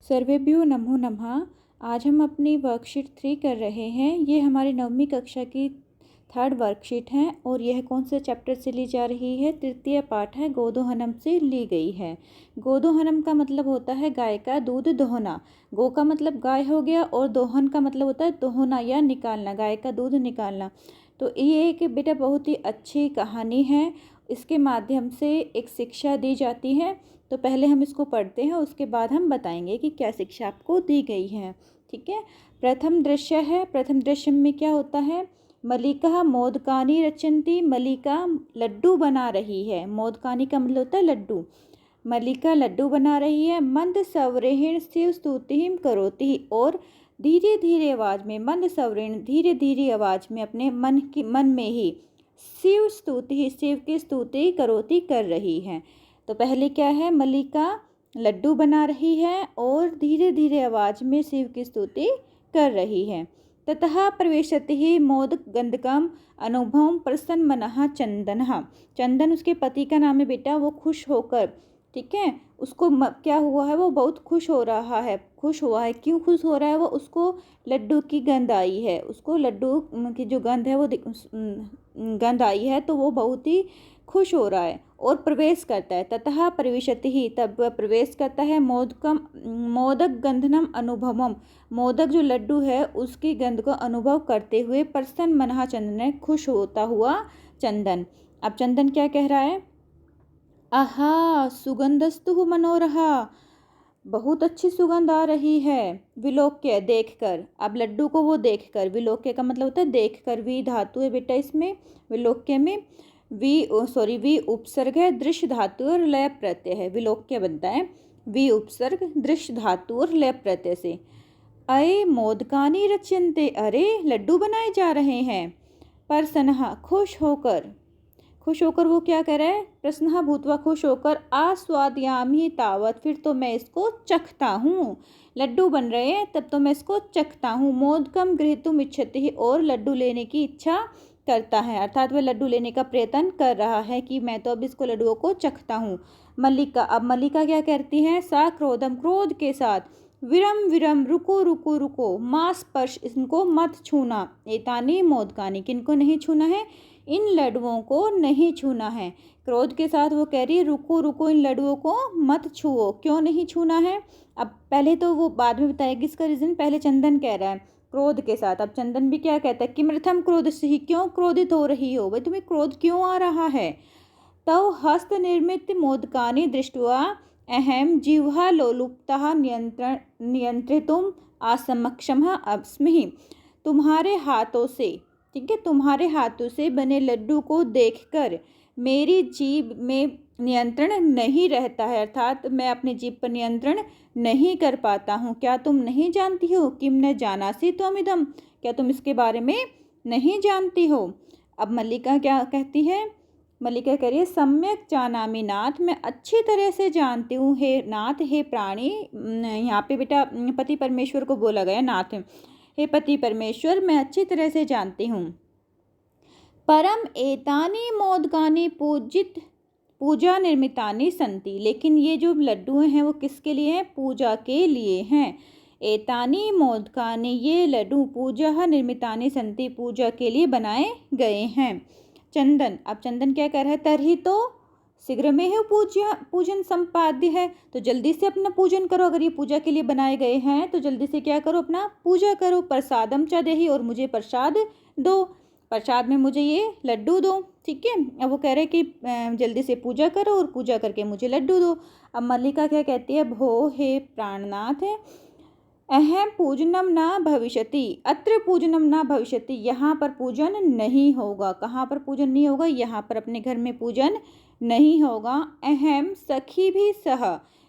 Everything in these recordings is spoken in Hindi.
सर्वेभ्यो नमो नमः। आज हम अपनी वर्कशीट 3 कर रहे हैं। ये हमारी 9वीं कक्षा की 3rd वर्कशीट है और यह कौन से चैप्टर से ली जा रही है? तृतीय पाठ है, गोदोहनम से ली गई है। गोदोहनम का मतलब होता है गाय का दूध दोहना। गो का मतलब गाय हो गया और दोहन का मतलब होता है दोहना या निकालना, गाय का दूध निकालना। तो ये एक बेटा बहुत ही अच्छी कहानी है। इसके माध्यम से एक शिक्षा दी जाती है। तो पहले हम इसको पढ़ते हैं, उसके बाद हम बताएंगे कि क्या शिक्षा आपको दी गई है। ठीक है। प्रथम दृश्य है। प्रथम दृश्य में क्या होता है? मलिका मोदकानी रचंती। मलिका लड्डू बना रही है। मोदकानी का मतलब होता है लड्डू। मलिका लड्डू बना रही है। मंद सवरेण शिव स्तुतिम करोति। और धीरे धीरे आवाज में, मंद सवरेण धीरे धीरे आवाज में, अपने मन में ही शिव स्तुति, शिव की स्तुति करोति कर रही है। तो पहले क्या है? मलिका लड्डू बना रही है और धीरे धीरे आवाज में शिव की स्तुति कर रही है। ततः प्रवेशति ही मोदक गंधकम अनुभव प्रसन्न मनः चंदन। चंदन उसके पति का नाम है बेटा। वो खुश होकर, ठीक है, उसको क्या हुआ है? वो बहुत खुश हो रहा है, खुश हुआ है। क्यों खुश हो रहा है? वो उसको लड्डू की गंध आई है, उसको लड्डू की जो गंध है वो गंध आई है, तो वो बहुत ही खुश हो रहा है और प्रवेश करता है। ततः प्रविशति ही, तब वह प्रवेश करता है। मोदक गंधनम अनुभवम, मोदक जो लड्डू है उसकी गंध को अनुभव करते हुए प्रसन्न मनः चंदन, खुश होता हुआ चंदन। अब चंदन क्या कह रहा है? आहा सुगंधस्तु मनोरहा, बहुत अच्छी सुगंध आ रही है। विलोक्य देखकर, अब लड्डू को वो देखकर, विलोक्य का मतलब होता है देखकर। वी धातु है बेटा इसमें, विलोक्य में। वी उपसर्ग है, दृश्य धातु और लय प्रत्यय है, विलोक्य बनता है। वी उपसर्ग दृश्य धातु और लय प्रत्यय से। अये मोदकानी रच्यन्ते, अरे लड्डू बनाए जा रहे हैं। प्रसन्नः खुश होकर, खुश होकर वो क्या कर रहा है? प्रसन्नः भूत्वा खुश होकर, आस्वादयामि तावत, फिर तो मैं इसको चखता हूँ। लड्डू बन रहे हैं तब तो मैं इसको चखता हूँ। मोदकम गृहीतुम इच्छति, और लड्डू लेने की इच्छा करता है, अर्थात वह लड्डू लेने का प्रयत्न कर रहा है कि मैं तो अब इसको लड्डुओं को चखता हूँ। मल्लिका, अब मल्लिका क्या करती है? सा क्रोधम, क्रोध के साथ, विरम विरम, रुको रुको रुको, मां स्पर्श, इनको मत छूना। एतानी मोदकानी, किनको नहीं छूना है? इन लड्डुओं को नहीं छूना है। क्रोध के साथ वो कह रही है रुको रुको, इन लड्डुओं को मत छुओ। क्यों नहीं छूना है? अब पहले तो वो बाद में बताएगी इसका रीजन, पहले चंदन कह रहा है क्रोध के साथ। अब चंदन भी क्या कहता है? किमर्थम क्रोध से ही, क्यों क्रोधित हो रही हो? भाई तुम्हें क्रोध क्यों आ रहा है? तव हस्त निर्मित मोदकानी दृष्ट्वा अहम जिह्वा लोलुप्तः नियंत्रितुम असमक्षम अस्मि। तुम्हारे हाथों से, ठीक है, तुम्हारे हाथों से बने लड्डू को देखकर मेरी जीभ में नियंत्रण नहीं रहता है, अर्थात मैं अपनी जीभ पर नियंत्रण नहीं कर पाता हूँ। क्या तुम नहीं जानती हो? किम न जानासी त्वमिदं, क्या तुम इसके बारे में नहीं जानती हो? अब मल्लिका क्या कहती है? मल्लिका कह रही है सम्यक जानामि नाथ, मैं अच्छी तरह से जानती हूँ हे नाथ, हे प्राणी। यहाँ पे बेटा पति परमेश्वर को बोला गया नाथ। हे पति परमेश्वर, मैं अच्छी तरह से जानती हूँ। परम एतानी मोदकानी पूजा निर्मितानी संति, लेकिन ये जो लड्डू हैं वो किसके लिए हैं? पूजा के लिए हैं। एतानी मोदकानी, ये लड्डू पूजा निर्मितानी संति, पूजा के लिए बनाए गए हैं। चंदन, अब चंदन क्या कर रहा है? तरही तो शीघ्र में ही पूजन संपाद्य है, तो जल्दी से अपना पूजन करो। अगर ये पूजा के लिए बनाए गए हैं तो जल्दी से क्या करो? अपना पूजा करो। प्रसादम च देहि, और मुझे प्रसाद दो, प्रसाद में मुझे ये लड्डू दो। ठीक है। अब वो कह रहे कि जल्दी से पूजा करो और पूजा करके मुझे लड्डू दो। अब मल्लिका क्या कहती है? भो हे प्राणनाथ है, अहम पूजनम न भविष्यति, अत्र पूजनम न भविष्यति, यहाँ पर पूजन नहीं होगा। कहाँ पर पूजन नहीं होगा? यहाँ पर अपने घर में पूजन नहीं होगा। अहम सखी भी सह,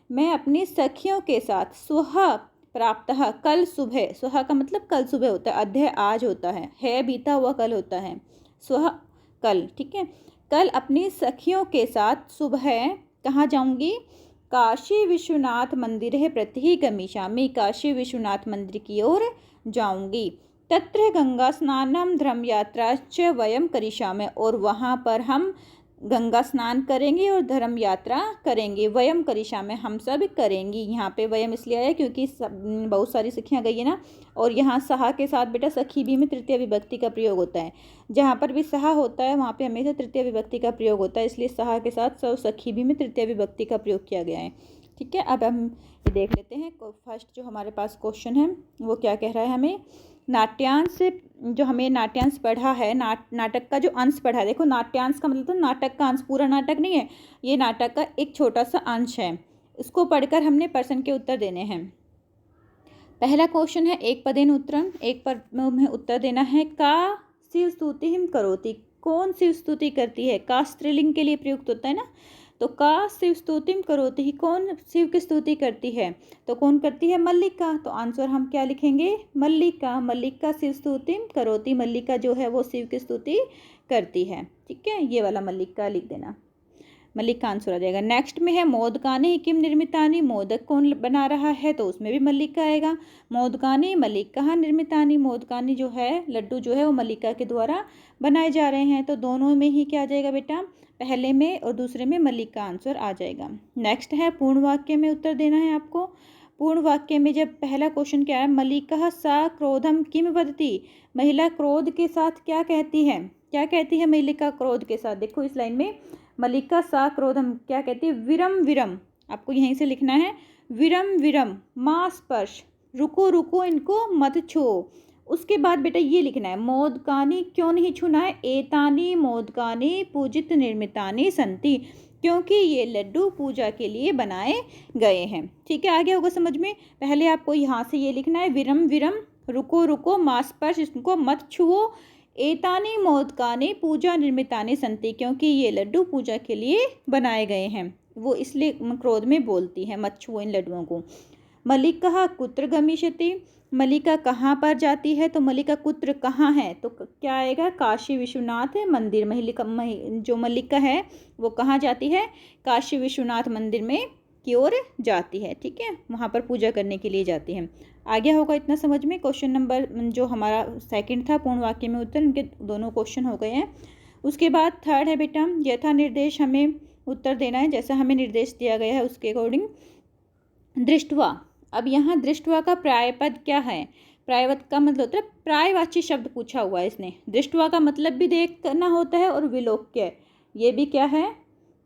मैं अपनी सखियों के साथ, स्वः प्राप्तः, कल सुबह, स्वः का मतलब कल सुबह होता है, अध्यय आज होता है बीता हुआ कल होता है, स्वः कल, ठीक है। कल अपनी सखियों के साथ सुबह कहाँ जाऊंगी? काशी विश्वनाथ मंदिर है प्रति गमिष्यामि, काशी विश्वनाथ मंदिर की ओर जाऊंगी। तत्र गंगा स्नानम धर्म यात्रा च वयम करिष्यामि, और वहाँ पर हम गंगा स्नान करेंगे और धर्म यात्रा करेंगे। वयम करिष्यामि, हम सब करेंगी। यहाँ पे वयम इसलिए आया क्योंकि बहुत सारी सखियाँ गई है ना, और यहाँ सहा के साथ बेटा सखी भी में तृतीय विभक्ति का प्रयोग होता है। जहाँ पर भी सहा होता है वहाँ पे हमेशा तृतीय विभक्ति का प्रयोग होता है, इसलिए सहा के साथ सब सखी भी में तृतीय विभक्ति का प्रयोग किया गया है। ठीक है, अब हम ये देख लेते हैं फर्स्ट जो हमारे पास क्वेश्चन है वो क्या कह रहा है हमें। नाट्यांश, जो हमें नाट्यांश पढ़ा है, नाटक का जो अंश पढ़ा है, देखो नाट्यांश का मतलब तो नाटक का अंश, पूरा नाटक नहीं है, ये नाटक का एक छोटा सा अंश है। इसको पढ़कर हमने प्रश्न के उत्तर देने हैं। पहला क्वेश्चन है एक पदेन उत्तरम, एक पद में उत्तर देना है। का शिव स्तुति हिम करोति, कौन शिव स्तुति करती है। का स्त्रीलिंग के लिए प्रयुक्त होता है ना, तो का शिव स्तुतिम करोति ही, कौन शिव की स्तुति करती है, तो कौन करती है, मल्लिका। तो आंसर हम क्या लिखेंगे, मल्लिका। मल्लिका शिव स्तुतिम करोति, मल्लिका जो है वो शिव की स्तुति करती है। ठीक है, ये वाला मल्लिका लिख देना, मल्लिका आंसर आ जाएगा। नेक्स्ट में है मोदकानि किम निर्मितानि, मोदक कौन बना रहा है, तो उसमें भी मल्लिका आएगा। मोदकानि मल्लिका निर्मितानि, मोदकानि जो है लड्डू जो है वो मल्लिका के द्वारा बनाए जा रहे हैं, तो दोनों में ही क्या आ जाएगा बेटा, पहले में और दूसरे में मल्लिका आंसर आ जाएगा। नेक्स्ट है पूर्ण वाक्य में उत्तर देना है आपको। पूर्ण वाक्य में जब पहला क्वेश्चन क्या है, मल्लिका सा क्रोधम किम वदति, महिला क्रोध के साथ क्या कहती है, क्या कहती है मल्लिका क्रोध के साथ। देखो इस लाइन में मल्लिका सा क्रोधम क्या कहती है, विरम विरम, आपको यहीं से लिखना है, विरम विरम मां स्पर्श, रुको रुको इनको मत छुओ। उसके बाद बेटा ये लिखना है, मोदकानि क्यों नहीं छूना है, एतानि मोदकानि पूजित निर्मितानि संति, क्योंकि ये लड्डू पूजा के लिए बनाए गए हैं। ठीक है, आ गया होगा समझ में। पहले आपको यहाँ से ये लिखना है, विरम विरम, रुको रुको मां स्पर्श, इसको मत छुओ, एतानि मोदकानि पूजा निर्मितानि संति, क्योंकि ये लड्डू पूजा के लिए बनाए गए हैं। वो इसलिए क्रोध में बोलती है, मत छुओ इन लड्डुओं को। मल्लिका कुत्र गमिष्यति, मल्लिका कहाँ पर जाती है, तो मल्लिका कुत्र कहाँ है, तो क्या आएगा, काशी विश्वनाथ मंदिर। जो मल्लिका है वो कहाँ जाती है, काशी विश्वनाथ मंदिर में की ओर जाती है। ठीक है, वहाँ पर पूजा करने के लिए जाती है। आ गया होगा इतना समझ में। क्वेश्चन नंबर जो हमारा सेकंड था पूर्ण वाक्य में उत्तर, इनके दोनों क्वेश्चन हो गए हैं। उसके बाद थर्ड है बेटा यथा निर्देश, हमें उत्तर देना है जैसा हमें निर्देश दिया गया है उसके अकॉर्डिंग। दृष्टवा, अब यहाँ दृष्टवा का प्रायपद क्या है, प्रायपद का मतलब होता है प्रायवाची शब्द पूछा हुआ है इसने। दृष्टवा का मतलब भी देखना होता है और विलोक्य, ये भी क्या है,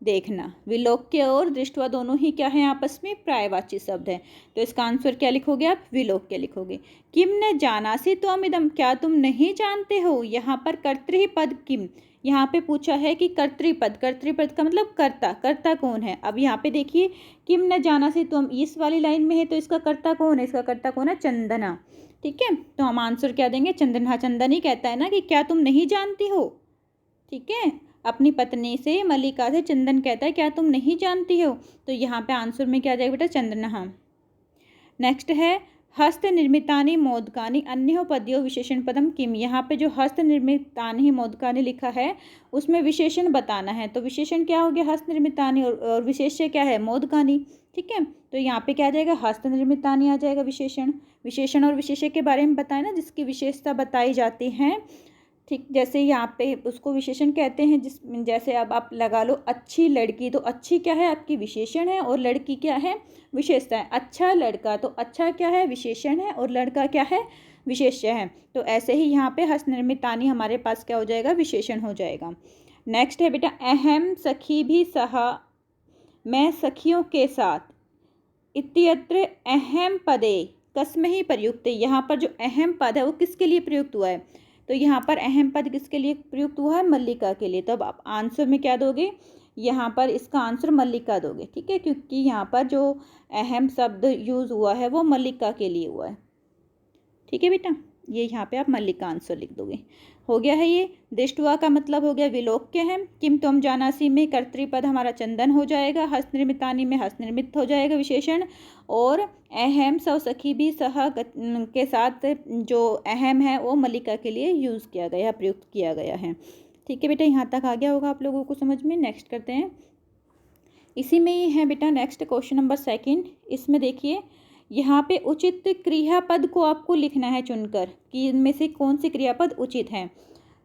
देखना। विलोक्य और दृष्टवा दोनों ही क्या है, आपस में प्रायवाची शब्द है। तो इसका आंसर क्या लिखोगे आप, विलोक्य लिखोगे। किम न जानासि त्वमिदं, क्या तुम नहीं जानते हो। यहाँ पर कर्तृपद किम, यहाँ पे पूछा है कि कर्तृपद, कर्तृपद का मतलब कर्ता, कर्ता कौन है। अब यहाँ पे देखिए किम न जानासि त्वम इस वाली लाइन में है, तो इसका कर्ता कौन है, इसका कर्ता कौन है, चंदना। ठीक है, तो हम आंसर क्या देंगे, चंदना। चंदन ही कहता है ना कि क्या तुम नहीं जानती हो। ठीक है, अपनी पत्नी से, मल्लिका से चंदन कहता है क्या तुम नहीं जानती हो, तो यहाँ पे आंसर में क्या आ जाएगा बेटा, चंदना। नेक्स्ट है हस्त निर्मितानि मोदकानि अन्योपद्यो विशेषण पदम किम, यहाँ पे जो हस्त निर्मितानि मोदकानि लिखा है उसमें विशेषण बताना है, तो विशेषण क्या हो गया, हस्त निर्मितानि, और विशेष्य क्या है, मोदकानि। ठीक है, तो यहाँ पे क्या आ जाएगा, हस्त निर्मितानि आ जाएगा विशेषण। विशेषण और विशेष्य के बारे में बताए ना, जिसकी विशेषता बताई जाती है। ठीक, जैसे यहाँ पे उसको विशेषण कहते हैं, जैसे अब आप लगा लो अच्छी लड़की, तो अच्छी क्या है आपकी विशेषण है, और लड़की क्या है विशेषता है। अच्छा लड़का, तो अच्छा क्या है विशेषण है, और लड़का क्या है विशेष्य है। तो ऐसे ही यहाँ पे हस्तनिर्मितानि हमारे पास क्या हो जाएगा, विशेषण हो जाएगा। नेक्स्ट है बेटा अहम सखी भी सहा, मैं सखियों के साथ, इत्यत्र अहम पदे कस्महि प्रयुक्त, यहाँ पर जो अहम पद है वो किसके लिए प्रयुक्त हुआ है, तो यहाँ पर अहम पद किसके लिए प्रयुक्त हुआ है, मल्लिका के लिए। तो अब आप आंसर में क्या दोगे, यहाँ पर इसका आंसर मल्लिका दोगे। ठीक है, क्योंकि यहाँ पर जो अहम शब्द यूज़ हुआ है वो मल्लिका के लिए हुआ है। ठीक है बेटा, ये यहाँ पे आप मल्लिका आंसर लिख दोगे। हो गया है ये। दृष्टवा का मतलब हो गया विलोक्य है। किम त्वम जानासि में कर्तृपद हमारा चंदन हो जाएगा, हस्तनिर्मितानि में हस्तनिर्मित हो जाएगा विशेषण, और अहम सौ सखी भी सह के साथ जो अहम है वो मल्लिका के लिए यूज़ किया गया, प्रयुक्त किया गया है। ठीक है बेटा, यहाँ तक आ गया होगा आप लोगों को समझ में। नेक्स्ट करते हैं, इसी में ही है बेटा नेक्स्ट क्वेश्चन नंबर सेकंड। इसमें देखिए यहाँ पे उचित क्रियापद को आपको लिखना है चुनकर कि इनमें से कौन सी क्रियापद उचित है।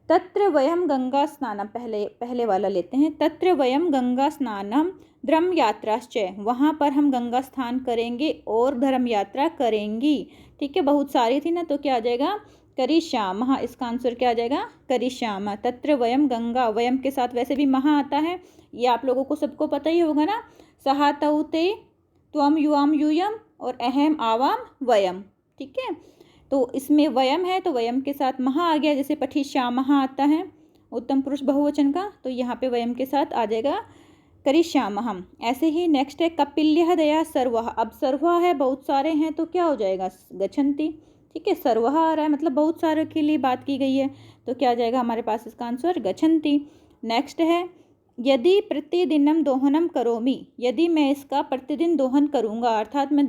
तत्र वयम गंगा स्नानम, पहले वाला लेते हैं। तत्र वयम गंगा स्नानम धर्म यात्राश्च, वहाँ पर हम गंगा स्नान करेंगे और धर्म यात्रा करेंगी। ठीक है, बहुत सारी थी ना, तो क्या आ जाएगा करिष्यामः, इसका आंसर क्या आ जाएगा करिष्यामः। तत्र वयम गंगा, वयम के साथ वैसे भी महा आता है, ये आप लोगों को सबको पता ही होगा ना। सहा तौ ते त्वम युवाम यूयम और अहम आवाम वयम। ठीक है, तो इसमें वयम है तो वयम के साथ महा आ गया, जैसे पठिष्यामः आता है उत्तम पुरुष बहुवचन का, तो यहाँ पे वयम के साथ आ जाएगा करिष्यामः। ऐसे ही नेक्स्ट है कपिल्यः दया सर्वः, अब सर्वः है बहुत सारे हैं तो क्या हो जाएगा गच्छन्ति। ठीक है, सर्वः आ रहा है मतलब बहुत सारे के लिए बात की गई है, तो क्या आ जाएगा हमारे पास इसका आंसर गच्छन्ति। नेक्स्ट है यदि प्रतिदिनम दोहनम करोमि, यदि मैं इसका प्रतिदिन दोहन करूँगा अर्थात मैं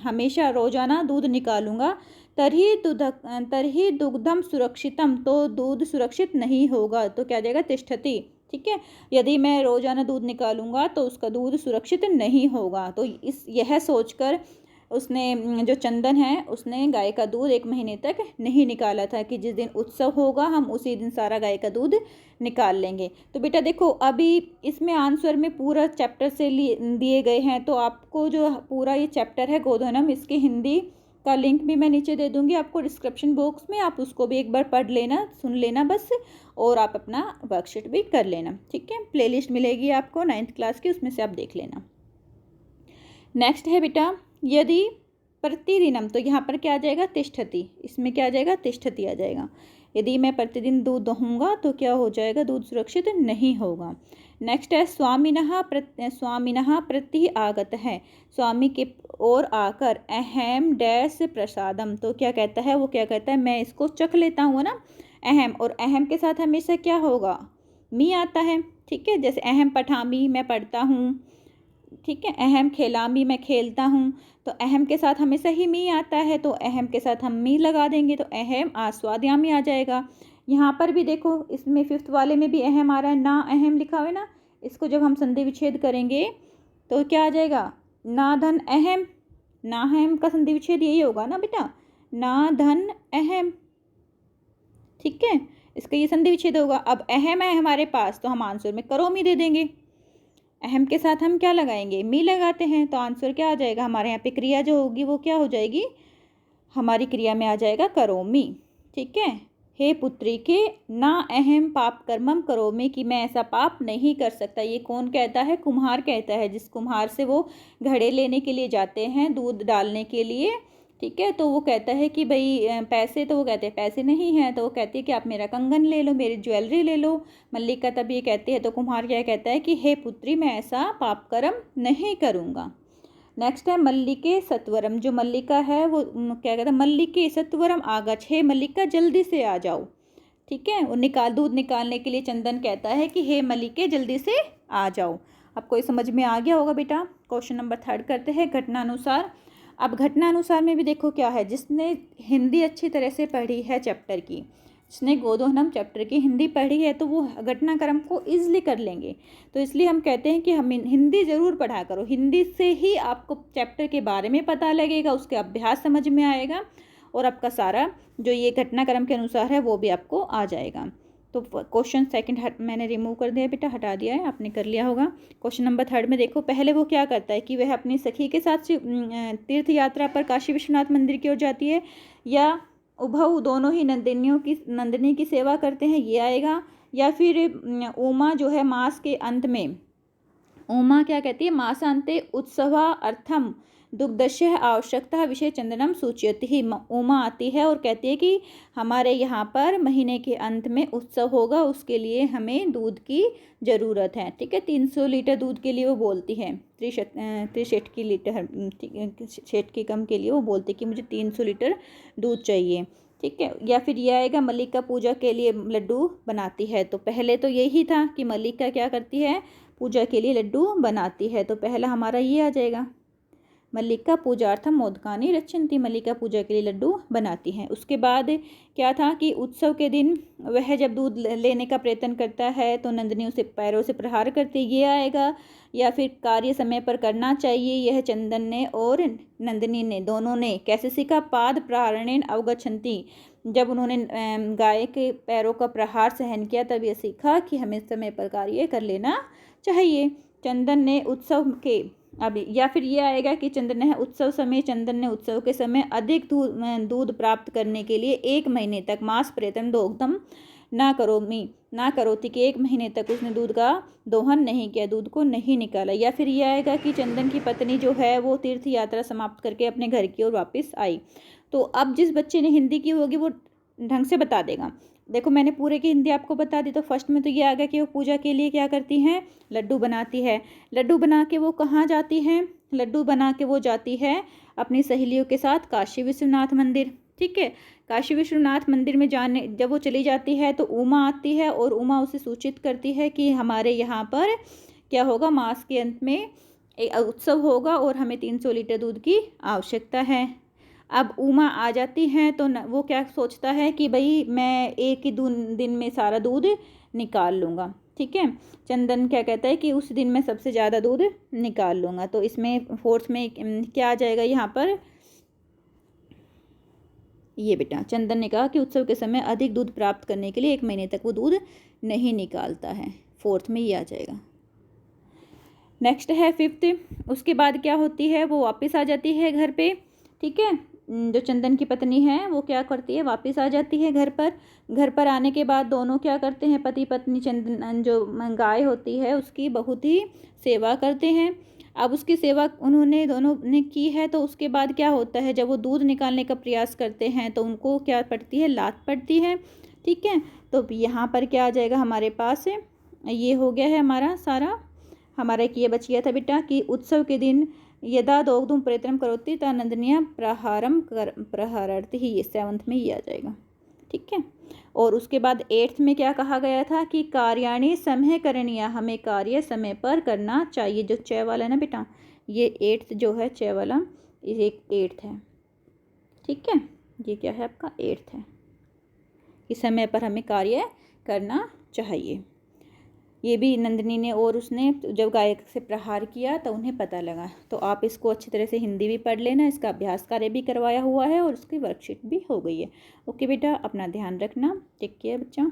हमेशा रोजाना दूध निकालूंगा, तर्हि दुग्धम सुरक्षितम, तो दूध सुरक्षित नहीं होगा, तो क्या जाएगा तिष्ठति। ठीक है, यदि मैं रोजाना दूध निकालूंगा तो उसका दूध सुरक्षित नहीं होगा। तो यह सोचकर उसने, जो चंदन है, उसने गाय का दूध 1 महीने तक नहीं निकाला था कि जिस दिन उत्सव होगा हम उसी दिन सारा गाय का दूध निकाल लेंगे। तो बेटा देखो अभी इसमें आंसर में पूरा चैप्टर से दिए गए हैं, तो आपको जो पूरा ये चैप्टर है गोधनम, इसकी हिंदी का लिंक भी मैं नीचे दे दूंगी आपको डिस्क्रिप्शन बॉक्स में, आप उसको भी एक बार पढ़ लेना, सुन लेना बस, और आप अपना वर्कशीट भी कर लेना। ठीक है, प्लेलिस्ट मिलेगी आपको 9th क्लास की, उसमें से आप देख लेना। नेक्स्ट है बेटा यदि प्रतिदिनम, तो यहाँ पर क्या आ जाएगा तिष्ठति, इसमें क्या आ जाएगा तिष्ठति आ जाएगा। यदि मैं प्रतिदिन दूध दूंगा तो क्या हो जाएगा दूध सुरक्षित नहीं होगा। नेक्स्ट है स्वामिनः प्रति आगत है, स्वामी के ओर आकर अहम डैश प्रसादम, तो क्या कहता है वो क्या कहता है मैं इसको चख लेता हूँ ना, अहम, और अहम के साथ हमेशा क्या होगा मी आता है। ठीक है, जैसे अहम पठामी मैं पढ़ता हूँ, ठीक है, अहम खेलामी मैं खेलता हूँ, तो अहम के साथ हमेशा ही मी आता है, तो अहम के साथ हम मी लगा देंगे तो अहम आस्वाद्यामी आ जाएगा। यहाँ पर भी देखो इसमें 5th वाले में भी अहम आ रहा है, ना अहम लिखा हुआ है ना, इसको जब हम संधि विच्छेद करेंगे तो क्या आ जाएगा ना धन अहम, ना अहम का संधि विच्छेद यही होगा ना बेटा, ना धन अहम। ठीक है, इसका ये संधि विच्छेद होगा। अब अहम है हमारे पास तो हम आंसर में करोमी दे देंगे, अहम के साथ हम क्या लगाएंगे मी लगाते हैं, तो आंसर क्या आ जाएगा हमारे यहाँ पे क्रिया जो होगी वो क्या हो जाएगी हमारी क्रिया में आ जाएगा करोमी। ठीक है, हे पुत्री के ना अहम पाप कर्मम करोमी, कि मैं ऐसा पाप नहीं कर सकता। ये कौन कहता है कुम्हार कहता है, जिस कुम्हार से वो घड़े लेने के लिए जाते हैं दूध डालने के लिए। ठीक है, तो वो कहता है कि भाई पैसे, तो वो कहते हैं पैसे नहीं हैं, तो वो कहती है कि आप मेरा कंगन ले लो, मेरी ज्वेलरी ले लो। मल्लिका तब ये कहती है तो कुम्हार क्या कहता है कि हे पुत्री मैं ऐसा पाप कर्म नहीं करूँगा। नेक्स्ट है मल्लिके सत्वरम, जो मल्लिका है वो क्या कहता है मल्लिके सत्वरम आगच्छ, हे मल्लिका जल्दी से आ जाओ। ठीक है, वो दूध निकालने के लिए चंदन कहता है कि हे मल्लिके जल्दी से आ जाओ। आपको ये समझ में आ गया होगा बेटा। क्वेश्चन नंबर 3 करते हैं घटनानुसार। अब घटनानुसार में भी देखो क्या है, जिसने हिंदी अच्छी तरह से पढ़ी है चैप्टर की, जिसने गोधनम चैप्टर की हिंदी पढ़ी है, तो वो घटनाक्रम को ईजिली कर लेंगे। तो इसलिए हम कहते हैं कि हम हिंदी ज़रूर पढ़ा करो, हिंदी से ही आपको चैप्टर के बारे में पता लगेगा, उसके अभ्यास समझ में आएगा, और आपका सारा जो ये घटनाक्रम के अनुसार है वो भी आपको आ जाएगा। तो क्वेश्चन 2 मैंने रिमूव कर दिया बेटा, हटा दिया है, आपने कर लिया होगा। क्वेश्चन नंबर 3 में देखो, पहले वो क्या करता है कि वह अपनी सखी के साथ तीर्थ यात्रा पर काशी विश्वनाथ मंदिर की ओर जाती है, या उभऊ दोनों ही नंदिनी की सेवा करते हैं, ये आएगा, या फिर उमा जो है मास के अंत में, उमा क्या कहती है मासांते उत्सवा अर्थम दुग्धस्य आवश्यकता विषय चंदनम सूचयति ही, उमा आती है और कहती है कि हमारे यहाँ पर महीने के अंत में उत्सव होगा, उसके लिए हमें दूध की ज़रूरत है। ठीक है, 300 लीटर दूध के लिए वो बोलती है, 63 की लीटर 60 की कम के लिए वो बोलती है कि मुझे 300 लीटर दूध चाहिए। ठीक है, या फिर यह आएगा मल्लिका पूजा के लिए लड्डू बनाती है। तो पहले तो यही था कि मल्लिका क्या करती है पूजा के लिए लड्डू बनाती है, तो पहला हमारा ये आ जाएगा। मल्लिका पूजार्थम मोदकानि रचयन्ति, मल्लिका पूजा के लिए लड्डू बनाती हैं। उसके बाद क्या था कि उत्सव के दिन वह जब दूध लेने का प्रयत्न करता है तो नंदिनी उसे पैरों से प्रहार करती, ये आएगा। या फिर कार्य समय पर करना चाहिए, यह चंदन ने और नंदिनी ने दोनों ने कैसे सीखा, पाद प्रहारणेन अवगच्छन्ति, जब उन्होंने गाय के पैरों का प्रहार सहन किया तब ये सीखा कि हमें समय पर कार्य कर लेना चाहिए। चंदन ने उत्सव के अभी, या फिर ये आएगा कि चंदन ने चंदन ने उत्सव के समय अधिक दूध प्राप्त करने के लिए 1 महीने तक मास प्रयत्न दोग्धम ना करोती, कि 1 महीने तक उसने दूध का दोहन नहीं किया, दूध को नहीं निकाला। या फिर यह आएगा कि चंदन की पत्नी जो है वो तीर्थ यात्रा समाप्त करके अपने घर की ओर वापस आई। तो अब जिस बच्चे ने हिंदी की होगी वो ढंग से बता देगा। देखो मैंने पूरे की हिंदी आपको बता दी। तो फर्स्ट में तो ये आ गया कि वो पूजा के लिए क्या करती हैं, लड्डू बनाती है। लड्डू बना के वो कहाँ जाती हैं, लड्डू बना के वो जाती है अपनी सहेलियों के साथ काशी विश्वनाथ मंदिर। ठीक है, काशी विश्वनाथ मंदिर में जब वो चली जाती है तो उमा आती है और उमा उसे सूचित करती है कि हमारे यहाँ पर क्या होगा, मास के अंत में एक उत्सव होगा और हमें 300 लीटर दूध की आवश्यकता है। अब उमा आ जाती हैं तो वो क्या सोचता है कि भाई मैं एक ही दिन में सारा दूध निकाल लूँगा। ठीक है, चंदन क्या कहता है कि उस दिन मैं सबसे ज़्यादा दूध निकाल लूँगा। तो इसमें फोर्थ में क्या आ जाएगा यहाँ पर, ये बेटा चंदन ने कहा कि उत्सव के समय अधिक दूध प्राप्त करने के लिए 1 महीने तक वो दूध नहीं निकालता है। फोर्थ में ये आ जाएगा। नेक्स्ट है फिफ्थ। उसके बाद क्या होती है, वो वापस आ जाती है घर पे। ठीक है, जो चंदन की पत्नी है वो क्या करती है, वापस आ जाती है घर पर। घर पर आने के बाद दोनों क्या करते हैं, पति पत्नी चंदन जो गाय होती है उसकी बहुत ही सेवा करते हैं। अब उसकी सेवा उन्होंने दोनों ने की है तो उसके बाद क्या होता है, जब वो दूध निकालने का प्रयास करते हैं तो उनको क्या पड़ती है, लात पड़ती है। ठीक है, तो यहाँ पर क्या आ जाएगा हमारे पास, ये हो गया है हमारा सारा। हमारा एक ये बच गया था बेटा कि उत्सव के दिन यदा दोग्धुम प्रयत्न करोति तनंदनीय प्रहारार्थी, ये 7th में ये आ जाएगा। ठीक है, और उसके बाद 8th में क्या कहा गया था कि कार्याणि समय करणीय, हमें कार्य समय पर करना चाहिए। जो 6 वाला है ना बेटा, ये 8th जो है 6 वाला, ये 8th है। ठीक है, ये क्या है आपका 8th है कि समय पर हमें कार्य करना चाहिए। ये भी नंदिनी ने और उसने जब गाय से प्रहार किया तो उन्हें पता लगा। तो आप इसको अच्छी तरह से हिंदी भी पढ़ लेना, इसका अभ्यास कार्य भी करवाया हुआ है और उसकी वर्कशीट भी हो गई है। ओके बेटा, अपना ध्यान रखना, टेक केयर बच्चा।